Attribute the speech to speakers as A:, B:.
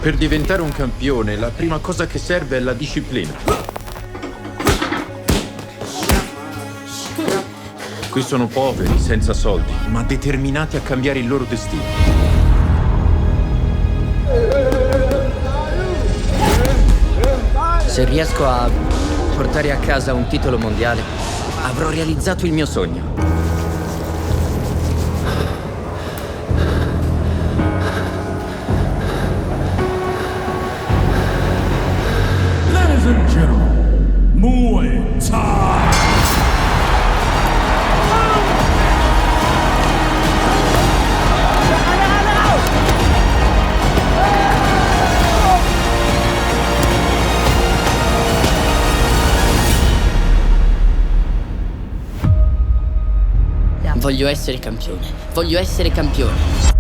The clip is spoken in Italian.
A: Per diventare un campione, la prima cosa che serve è la disciplina. Qui sono poveri, senza soldi, ma determinati a cambiare il loro destino.
B: Se riesco a portare a casa un titolo mondiale, avrò realizzato il mio sogno.
C: Ladies and gentlemen, Muay Thai.
B: Voglio essere campione. Voglio essere campione.